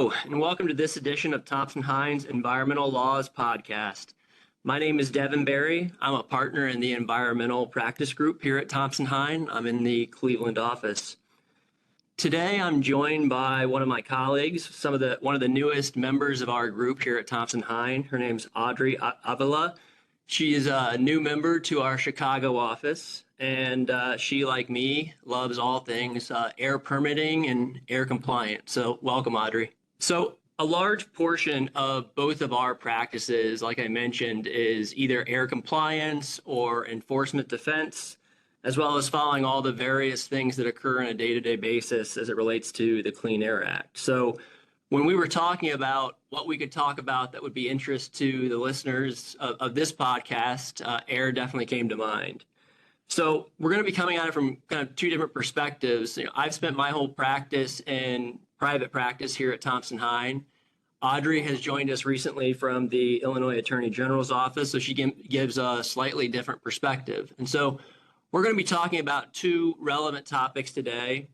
Hello, and welcome to this edition of Thompson Hine's Environmental Laws Podcast. My name is Devin Barry. I'm a partner in the Environmental Practice Group here at Thompson Hine. I'm in the Cleveland office. Today, I'm joined by one of my colleagues, one of the newest members of our group here at Thompson Hine. Her name's Audrey Avila. She is a new member to our Chicago office, and she, like me, loves all things air permitting and air compliance. So welcome, Audrey. So a large portion of both of our practices, like I mentioned, is either air compliance or enforcement defense, as well as following all the various things that occur on a day-to-day basis as it relates to the Clean Air Act. So when we were talking about what we could talk about that would be interest to the listeners of this podcast, air definitely came to mind. So we're going to be coming at it from kind of two different perspectives. I've spent my whole practice in private practice here at Thompson Hine. Audrey has joined us recently from the Illinois Attorney General's office, so she gives a slightly different perspective. And so we're going to be talking about two relevant topics today.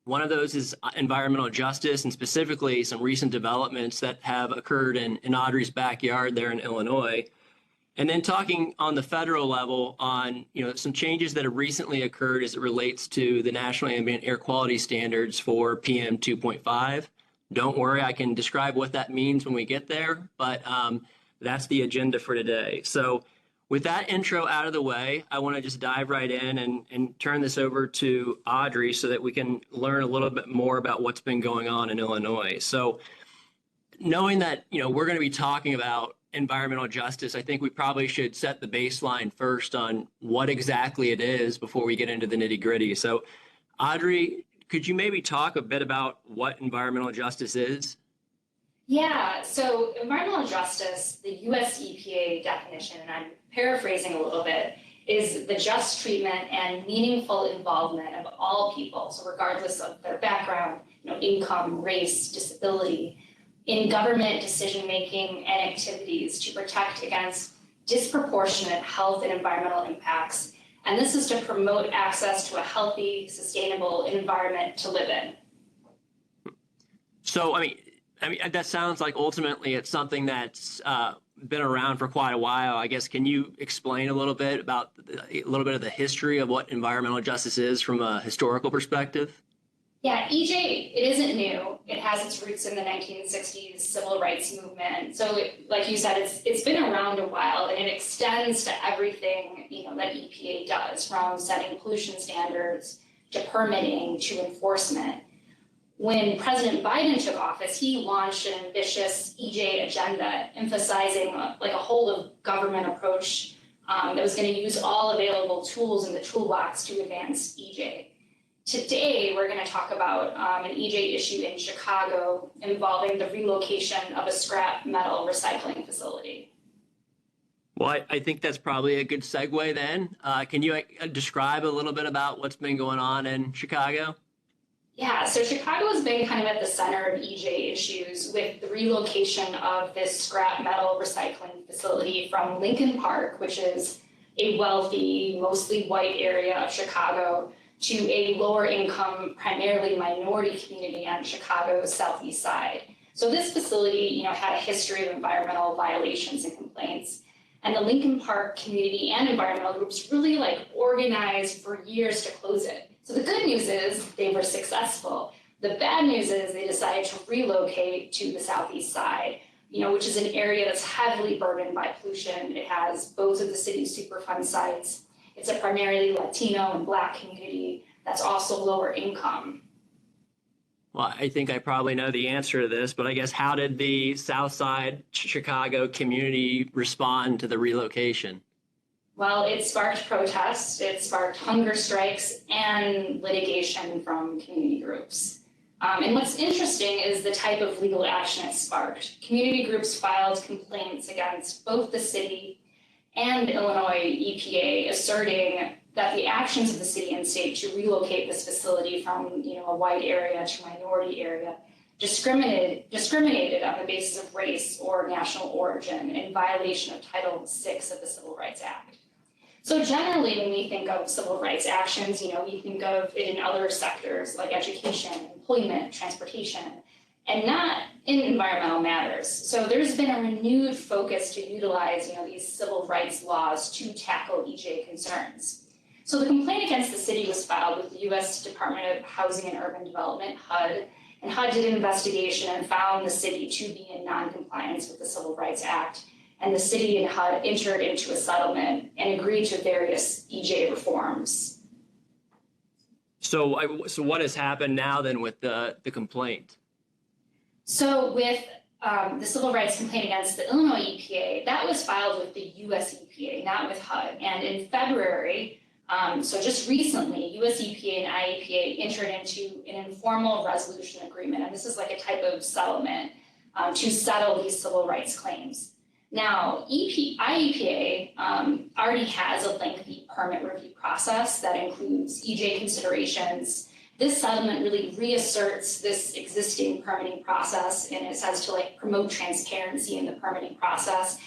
One of those is environmental justice, and specifically some recent developments that have occurred in Audrey's backyard there in Illinois. And then talking on the federal level on some changes that have recently occurred as it relates to the National Ambient Air Quality Standards for PM 2.5. Don't worry, I can describe what that means when we get there, but that's the agenda for today. So with that intro out of the way, I want to just dive right in and turn this over to Audrey so that we can learn a little bit more about what's been going on in Illinois. So knowing that, we're going to be talking about environmental justice, I think we probably should set the baseline first on what exactly it is before we get into the nitty-gritty. So Audrey, could you maybe talk a bit about what environmental justice is? Yeah, so environmental justice, the U.S. EPA definition, and I'm paraphrasing a little bit, is the just treatment and meaningful involvement of all people, so regardless of their background, income, race, disability, in government decision-making and activities to protect against disproportionate health and environmental impacts. And this is to promote access to a healthy, sustainable environment to live in. So, I mean, that sounds like ultimately it's something that's been around for quite a while. I guess, can you explain a little bit of the history of what environmental justice is from a historical perspective? Yeah, EJ, it isn't new. It has its roots in the 1960s civil rights movement. So like you said, it's been around a while, and it extends to everything that EPA does, from setting pollution standards to permitting to enforcement. When President Biden took office, he launched an ambitious EJ agenda, emphasizing a whole of government approach that was going to use all available tools in the toolbox to advance EJ. Today, we're going to talk about an EJ issue in Chicago involving the relocation of a scrap metal recycling facility. Well, I think that's probably a good segue then. Can you describe a little bit about what's been going on in Chicago? Yeah, so Chicago has been kind of at the center of EJ issues with the relocation of this scrap metal recycling facility from Lincoln Park, which is a wealthy, mostly white area of Chicago, to a lower income, primarily minority community on Chicago's southeast side. So this facility, had a history of environmental violations and complaints. And the Lincoln Park community and environmental groups really organized for years to close it. So the good news is they were successful. The bad news is they decided to relocate to the southeast side, which is an area that's heavily burdened by pollution. It has both of the city's Superfund sites. It's a primarily Latino and Black community that's also lower income. Well, I think I probably know the answer to this, but I guess how did the South Side Chicago community respond to the relocation? Well, it sparked protests, it sparked hunger strikes, and litigation from community groups. And what's interesting is the type of legal action it sparked. Community groups filed complaints against both the city and Illinois EPA, asserting that the actions of the city and state to relocate this facility from a white area to a minority area discriminated on the basis of race or national origin in violation of Title VI of the Civil Rights Act. So generally, when we think of civil rights actions, we think of it in other sectors like education, employment, transportation. and not in environmental matters. So there's been a renewed focus to utilize, these civil rights laws to tackle EJ concerns. So the complaint against the city was filed with the U.S. Department of Housing and Urban Development, HUD, and HUD did an investigation and found the city to be in non-compliance with the Civil Rights Act. And the city and HUD entered into a settlement and agreed to various EJ reforms. So what has happened now then with the complaint? So with the civil rights complaint against the Illinois EPA, that was filed with the U.S. EPA, not with HUD. And in February, so just recently, U.S. EPA and IEPA entered into an informal resolution agreement, and this is like a type of settlement to settle these civil rights claims. Now, IEPA already has a lengthy permit review process that includes EJ considerations. This settlement really reasserts this existing permitting process, and it says to promote transparency in the permitting process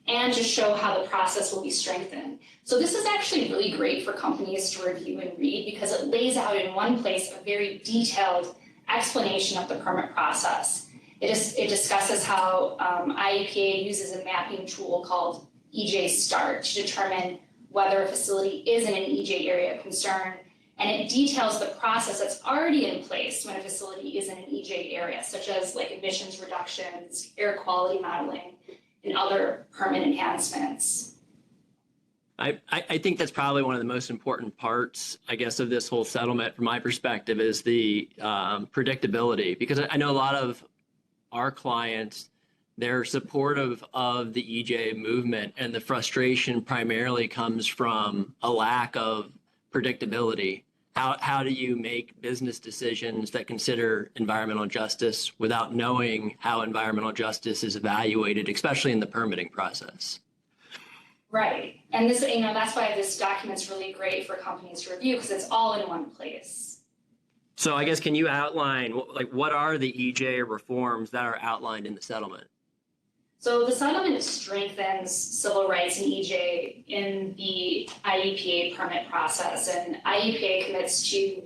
and to show how the process will be strengthened. So this is actually really great for companies to review and read because it lays out in one place a very detailed explanation of the permit process. It discusses how IEPA uses a mapping tool called EJ Start to determine whether a facility is in an EJ area of concern, and it details the process that's already in place when a facility is in an EJ area, such as emissions reductions, air quality modeling, and other permit enhancements. I think that's probably one of the most important parts, I guess, of this whole settlement from my perspective is the predictability, because I know a lot of our clients, they're supportive of the EJ movement, and the frustration primarily comes from a lack of predictability. How do you make business decisions that consider environmental justice without knowing how environmental justice is evaluated, especially in the permitting process? Right. And this, that's why this document's really great for companies to review because it's all in one place. So I guess, can you outline, what are the EJ reforms that are outlined in the settlement? So the settlement strengthens civil rights in EJ in the IEPA permit process, and IEPA commits to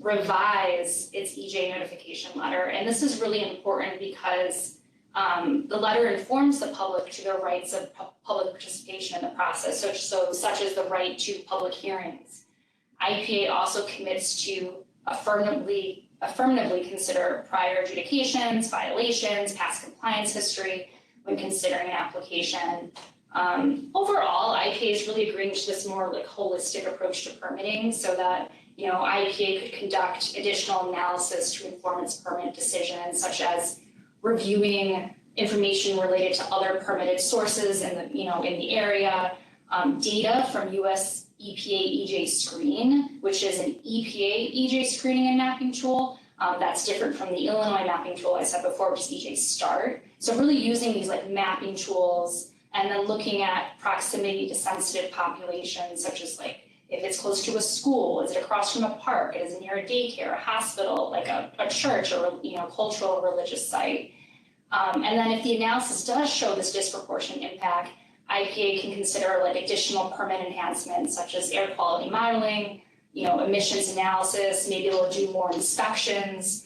revise its EJ notification letter. And this is really important because the letter informs the public to their rights of public participation in the process, such as the right to public hearings. IEPA also commits to affirmatively consider prior adjudications, violations, past compliance history when considering an application. Overall, IEPA is really agreeing to this more holistic approach to permitting so that IEPA could conduct additional analysis to inform its permit decisions, such as reviewing information related to other permitted sources in the area, data from U.S. EPA EJ Screen, which is an EPA EJ screening and mapping tool. That's different from the Illinois mapping tool I said before, which is EJ Start. So really using these mapping tools and then looking at proximity to sensitive populations, such as if it's close to a school, is it across from a park, is it near a daycare, a hospital, a church or cultural or religious site. And then if the analysis does show this disproportionate impact, IEPA can consider additional permit enhancements such as air quality modeling, emissions analysis, maybe they'll do more inspections,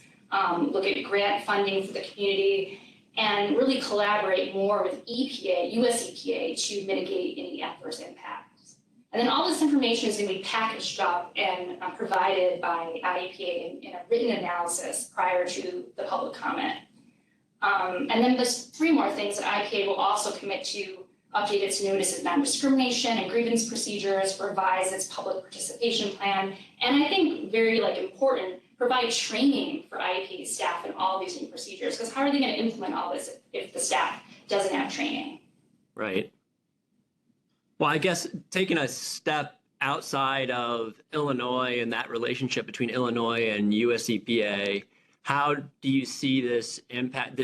look at grant funding for the community, and really collaborate more with EPA, US EPA, to mitigate any adverse impacts. And then all this information is going to be packaged up and provided by IEPA in a written analysis prior to the public comment. And then there's three more things that IEPA will also commit to: update its notice of non-discrimination and grievance procedures, revise its public participation plan, and I think very important, provide training for IEPA staff in all these new procedures, because how are they going to implement all this if the staff doesn't have training? Right. Well, I guess taking a step outside of Illinois and that relationship between Illinois and US EPA, how do you see this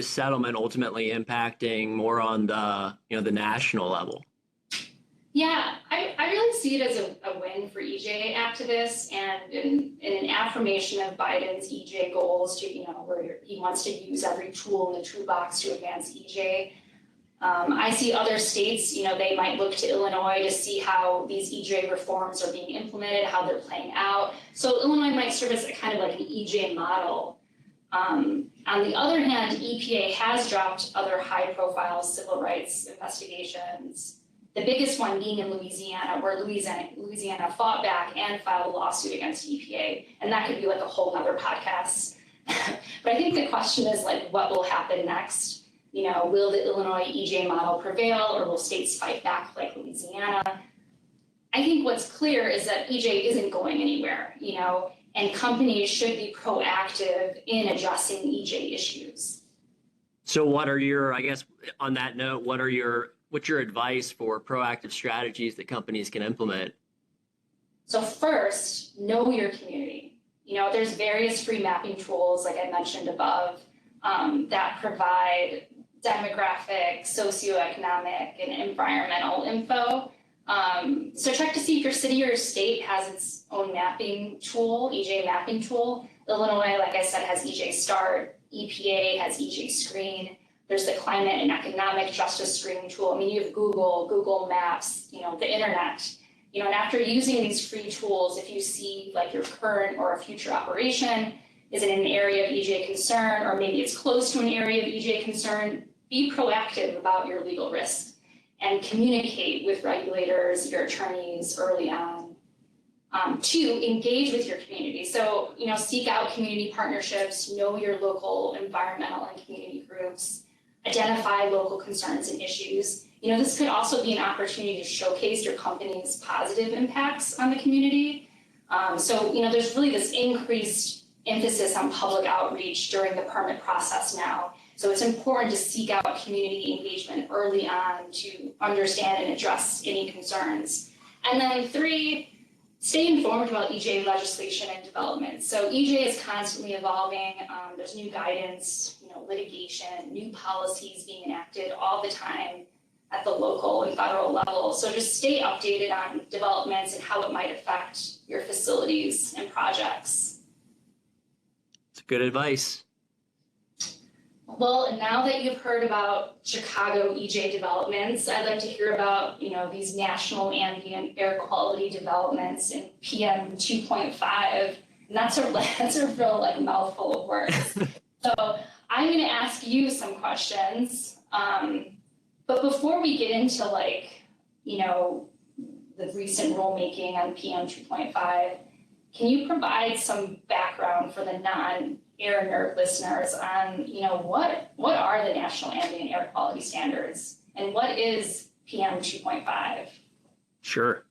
settlement ultimately impacting more on the national level? Yeah, I really see it as a win for EJ activists and an affirmation of Biden's EJ goals to, where he wants to use every tool in the toolbox to advance EJ. I see other states, they might look to Illinois to see how these EJ reforms are being implemented, how they're playing out. So Illinois might serve as a kind of an EJ model. On the other hand, EPA has dropped other high-profile civil rights investigations, the biggest one being in Louisiana, where Louisiana fought back and filed a lawsuit against EPA, and that could be like a whole nother podcast. But I think the question is like, what will happen next? You know, will the Illinois EJ model prevail, or will states fight back like Louisiana? I think what's clear is that EJ isn't going anywhere, you know, and companies should be proactive in addressing EJ issues. So what are your, I guess, on that note, what's your advice for proactive strategies that companies can implement? So first, know your community. You know, there's various free mapping tools, like I mentioned above, that provide demographic, socioeconomic, and environmental info. So check to see if your city or your state has its own mapping tool, EJ mapping tool. Illinois, like I said, has EJ Start. EPA has EJ Screen. There's the Climate and Economic Justice Screening tool. I mean, you have Google Maps, you know, the internet. You know, and after using these free tools, if you see like your current or a future operation is in an area of EJ concern, or maybe it's close to an area of EJ concern, be proactive about your legal risks and communicate with regulators, your attorneys early on. Two, engage with your community. So, you know, seek out community partnerships, know your local environmental and community groups, identify local concerns and issues. You know, this could also be an opportunity to showcase your company's positive impacts on the community. So, you know, there's really this increased emphasis on public outreach during the permit process now. So it's important to seek out community engagement early on to understand and address any concerns. And then three, stay informed about EJ legislation and development. So EJ is constantly evolving. There's new guidance, you know, litigation, new policies being enacted all the time at the local and federal level. So just stay updated on developments and how it might affect your facilities and projects. It's good advice. Well, and now that you've heard about Chicago EJ developments, I'd like to hear about, you know, these national ambient air quality developments in PM 2.5. And that's a real like mouthful of words. So I'm going to ask you some questions. But before we get into like, you know, the recent rulemaking on PM 2.5, can you provide some background for the non-air nerd listeners on, you know, what are the national ambient air quality standards and what is PM 2.5? Sure.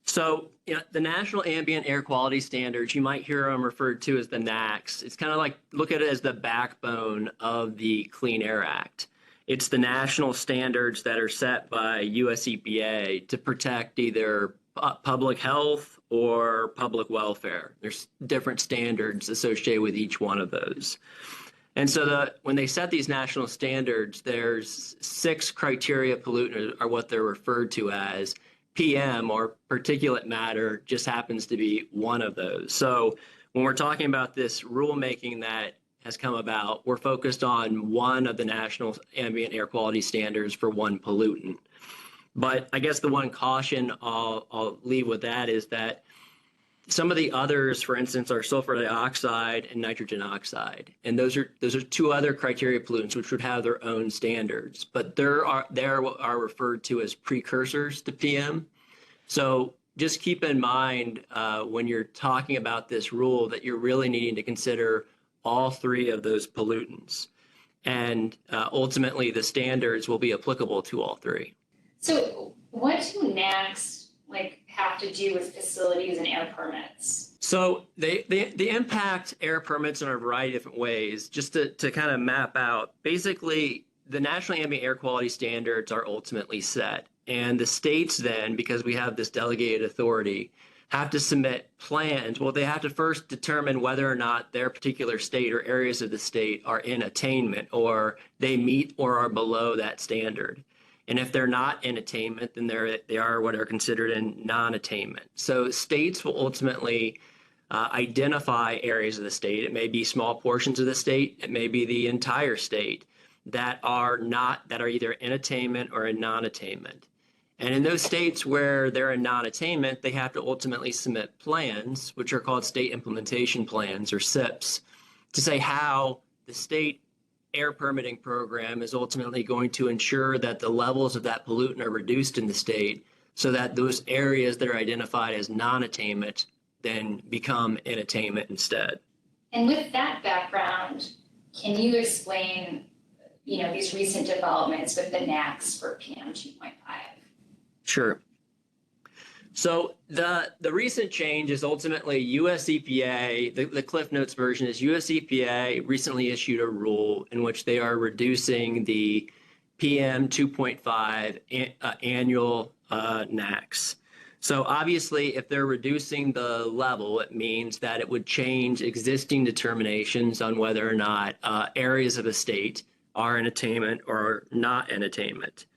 So, you know, the National Ambient Air Quality Standards, you might hear them referred to as the NAAQS. It's kind of like, look at it as the backbone of the Clean Air Act. It's the national standards that are set by U.S. EPA to protect either public health or public welfare. There's different standards associated with each one of those. And so when they set these national standards, there's 6 criteria pollutants are what they're referred to as. PM, or particulate matter, just happens to be one of those. So when we're talking about this rulemaking that has come about, we're focused on one of the national ambient air quality standards for one pollutant. But I guess the one caution I'll leave with that is that some of the others, for instance, are sulfur dioxide and nitrogen oxide. And those are 2 other criteria pollutants which would have their own standards, but they are referred to as precursors to PM. So just keep in mind when you're talking about this rule that you're really needing to consider all 3 of those pollutants. And ultimately, the standards will be applicable to all 3. So what do NAAQS have to do with facilities and air permits? So they impact air permits in a variety of different ways. Just to kind of map out, basically, the National Ambient Air Quality Standards are ultimately set. And the states then, because we have this delegated authority, have to submit plans. Well, they have to first determine whether or not their particular state or areas of the state are in attainment, or they meet or are below that standard. And if they're not in attainment, then they are what are considered in non-attainment. So states will ultimately identify areas of the state. It may be small portions of the state. It may be the entire state that are either in attainment or in non-attainment. And in those states where they're in non-attainment, they have to ultimately submit plans, which are called state implementation plans, or SIPs. to say how the state air permitting program is ultimately going to ensure that the levels of that pollutant are reduced in the state so that those areas that are identified as non-attainment then become in attainment instead. And with that background, can you explain, these recent developments with the NAAQS for PM 2.5? Sure. So the recent change is ultimately U.S. EPA, the Cliff Notes version is U.S. EPA recently issued a rule in which they are reducing the PM 2.5 annual NAAQS. So obviously, if they're reducing the level, it means that it would change existing determinations on whether or not areas of a state are in attainment or not in attainment.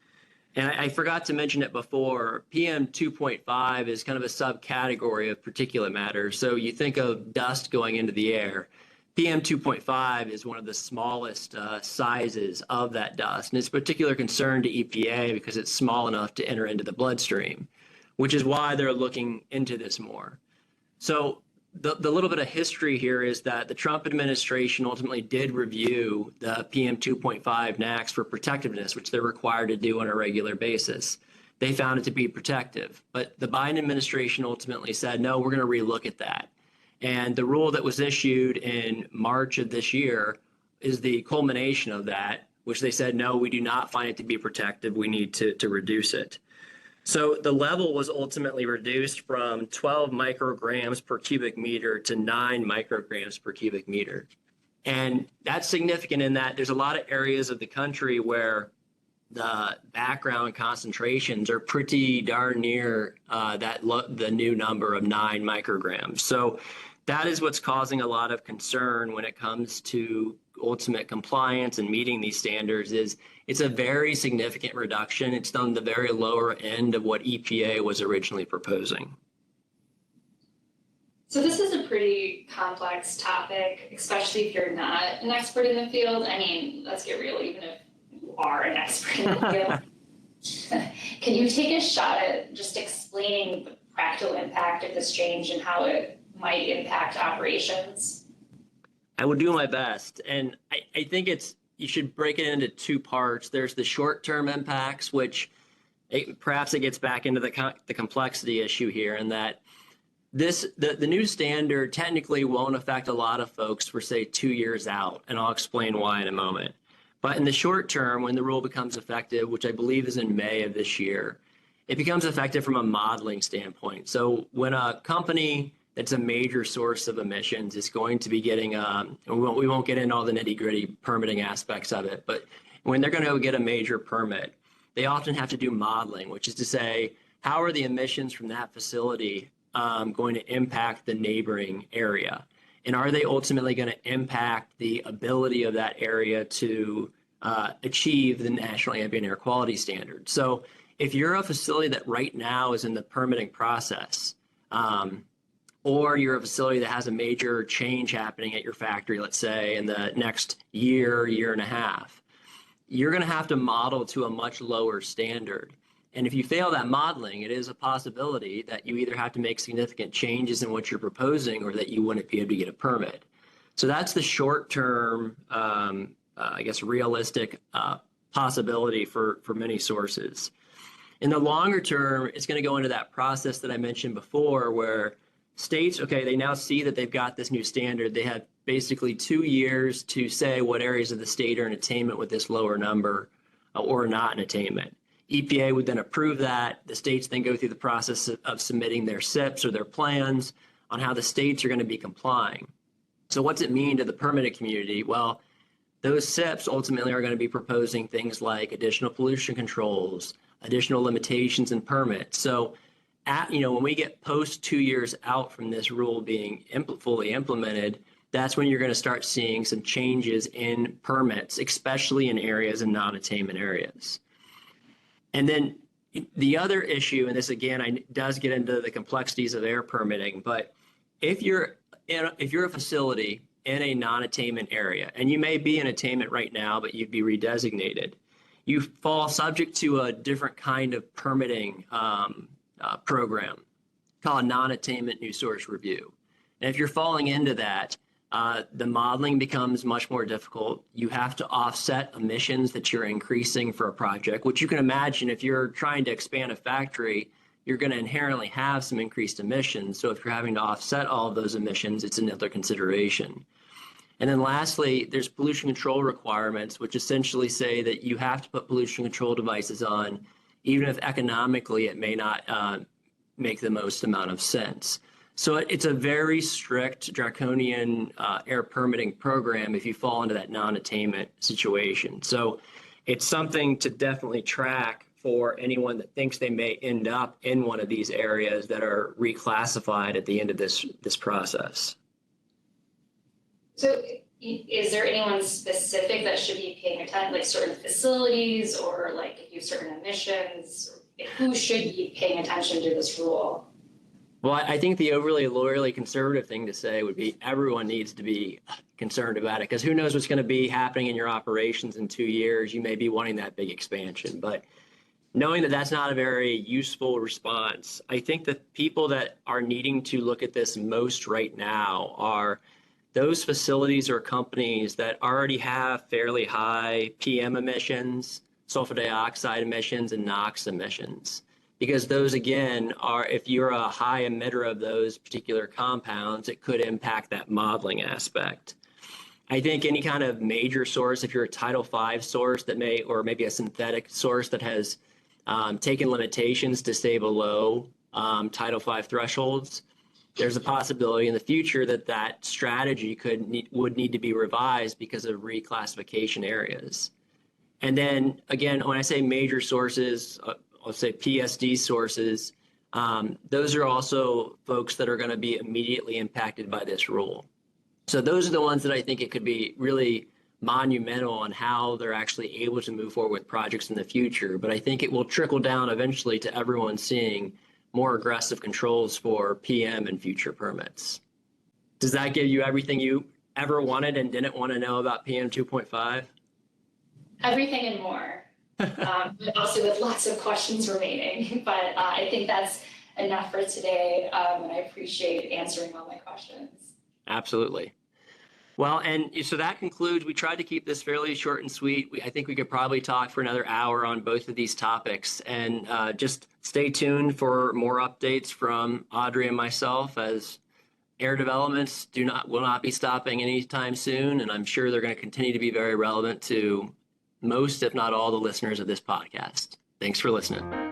And I forgot to mention it before, PM 2.5 is kind of a subcategory of particulate matter. So you think of dust going into the air. PM 2.5 is one of the smallest sizes of that dust. And it's a particular concern to EPA because it's small enough to enter into the bloodstream, which is why they're looking into this more. So the little bit of history here is that the Trump administration ultimately did review the PM 2.5 NAAQS for protectiveness, which they're required to do on a regular basis. They found it to be protective, but the Biden administration ultimately said, no, we're going to relook at that. And the rule that was issued in March of this year is the culmination of that, which they said, no, we do not find it to be protective. We need to reduce it. So the level was ultimately reduced from 12 micrograms per cubic meter to 9 micrograms per cubic meter. And that's significant in that there's a lot of areas of the country where the background concentrations are pretty darn near the new number of 9 micrograms. So that is what's causing a lot of concern when it comes to ultimate compliance and meeting these standards. It's a very significant reduction. It's on the very lower end of what EPA was originally proposing. So this is a pretty complex topic, especially if you're not an expert in the field. I mean, let's get real, even if you are an expert in the field. Can you take a shot at just explaining the practical impact of this change and how it might impact operations? I will do my best. And I think you should break it into two parts. There's the short-term impacts, which perhaps it gets back into the complexity issue here, and that the new standard technically won't affect a lot of folks for, say, 2 years out, and I'll explain why in a moment. But in the short term, when the rule becomes effective, which I believe is in May of this year, it becomes effective from a modeling standpoint. So when a company that's a major source of emissions is going to be getting, we won't get into all the nitty-gritty permitting aspects of it, but when they're going to go get a major permit, they often have to do modeling, which is to say, how are the emissions from that facility going to impact the neighboring area? And are they ultimately going to impact the ability of that area to achieve the National Ambient Air Quality Standard? So if you're a facility that right now is in the permitting process, or you're a facility that has a major change happening at your factory, let's say in the next year and a half, you're going to have to model to a much lower standard. And if you fail that modeling, it is a possibility that you either have to make significant changes in what you're proposing or that you wouldn't be able to get a permit. So that's the short-term, realistic possibility for many sources. In the longer term, it's going to go into that process that I mentioned before where states, they now see that they've got this new standard. They have basically 2 years to say what areas of the state are in attainment with this lower number or not in attainment. EPA would then approve that. The states then go through the process of submitting their SIPs or their plans on how the states are going to be complying. So what's it mean to the permitted community? Well, those SIPs ultimately are going to be proposing things like additional pollution controls, additional limitations and permits. So when we get post 2 years out from this rule being fully implemented, that's when you're going to start seeing some changes in permits, especially in areas and non-attainment areas. And then the other issue, and this again does get into the complexities of air permitting, but if you're a facility in a non-attainment area, and you may be in attainment right now, but you'd be redesignated, you fall subject to a different kind of permitting program called non-attainment new source review. And if you're falling into that, the modeling becomes much more difficult. You have to offset emissions that you're increasing for a project, which you can imagine if you're trying to expand a factory, you're going to inherently have some increased emissions. So if you're having to offset all of those emissions, it's another consideration. And then lastly, there's pollution control requirements, which essentially say that you have to put pollution control devices on, even if economically it may not make the most amount of sense. So it's a very strict draconian air permitting program if you fall into that non-attainment situation. So it's something to definitely track for anyone that thinks they may end up in one of these areas that are reclassified at the end of this process. So is there anyone specific that should be paying attention, like certain facilities or like if you have certain emissions? Who should be paying attention to this rule? Well, I think the overly loyally conservative thing to say would be everyone needs to be concerned about it, because who knows what's going to be happening in your operations in 2 years. You may be wanting that big expansion, but knowing that that's not a very useful response, I think the people that are needing to look at this most right now are those facilities or companies that already have fairly high PM emissions, sulfur dioxide emissions, and NOx emissions. Because those, again, are, if you're a high emitter of those particular compounds, it could impact that modeling aspect. I think any kind of major source, if you're a Title V source that may, or maybe a synthetic source that has taken limitations to stay below Title V thresholds, there's a possibility in the future that that strategy would need to be revised because of reclassification areas. And then, again, when I say major sources, I'll say PSD sources, those are also folks that are going to be immediately impacted by this rule. So those are the ones that I think it could be really monumental on how they're actually able to move forward with projects in the future. But I think it will trickle down eventually to everyone seeing more aggressive controls for PM and future permits. Does that give you everything you ever wanted and didn't want to know about PM 2.5? Everything and more. But also with lots of questions remaining. But I think that's enough for today, and I appreciate answering all my questions. Absolutely. Well, and so that concludes, we tried to keep this fairly short and sweet. I think we could probably talk for another hour on both of these topics, and just stay tuned for more updates from Audrey and myself, as air developments will not be stopping anytime soon, and I'm sure they're going to continue to be very relevant to most, if not all, the listeners of this podcast. Thanks for listening.